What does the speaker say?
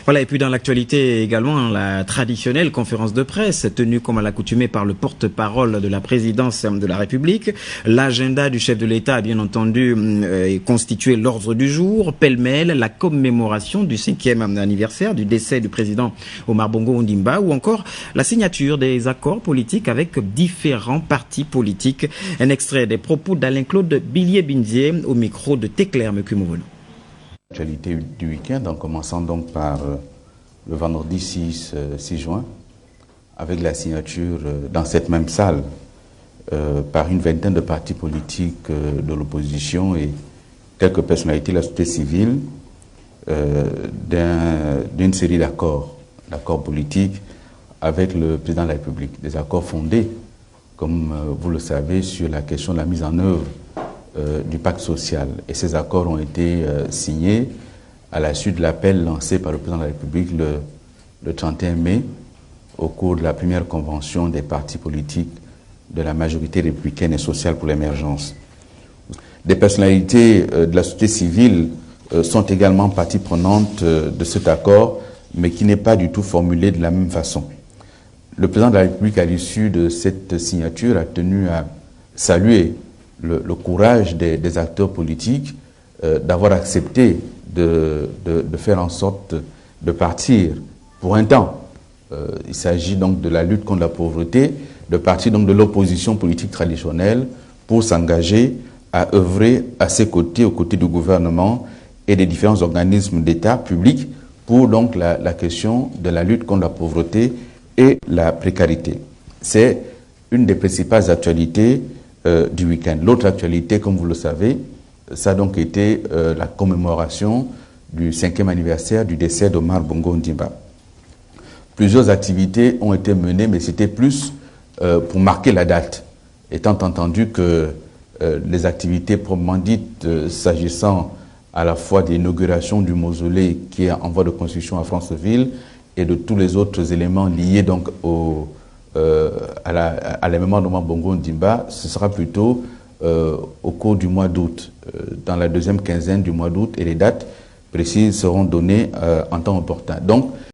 Voilà, et puis dans l'actualité également, la traditionnelle conférence de presse tenue comme à l'accoutumée par le porte-parole de la présidence de la République. L'agenda du chef de l'État a bien entendu constitué l'ordre du jour, pêle-mêle la commémoration du 5e anniversaire du décès du président Omar Bongo Ondimba ou encore la signature des accords politiques avec différents partis politiques. Un extrait des propos d'Alain-Claude Billier-Bindier au micro de Téclair Mekumovono. L'actualité du week-end, en commençant donc par le vendredi 6 juin, avec la signature dans cette même salle par une vingtaine de partis politiques de l'opposition et quelques personnalités de la société civile d'une série d'accords politiques avec le président de la République. Des accords fondés, comme vous le savez, sur la question de la mise en œuvre du pacte social. Et ces accords ont été signés à la suite de l'appel lancé par le président de la République le 31 mai au cours de la première convention des partis politiques de la majorité républicaine et sociale pour l'émergence. Des personnalités de la société civile sont également partie prenante de cet accord, mais qui n'est pas du tout formulé de la même façon. Le président de la République, à l'issue de cette signature, a tenu à saluer le courage des acteurs politiques d'avoir accepté de faire en sorte de partir pour un temps. Il s'agit donc de la lutte contre la pauvreté, de partir donc de l'opposition politique traditionnelle pour s'engager à œuvrer à ses côtés, aux côtés du gouvernement et des différents organismes d'État publics pour donc la question de la lutte contre la pauvreté et la précarité. C'est une des principales actualités du week-end. L'autre actualité, comme vous le savez, ça a donc été la commémoration du 5e anniversaire du décès d'Omar Bongo Ondimba. Plusieurs activités ont été menées, mais c'était plus pour marquer la date, étant entendu que les activités proprement dites s'agissant à la fois de l'inauguration du mausolée qui est en voie de construction à Franceville et de tous les autres éléments liés donc à la mémoire d'Omar Bongo Ondimba, ce sera plutôt au cours du mois d'août, dans la deuxième quinzaine du mois d'août, et les dates précises seront données en temps opportun. Donc,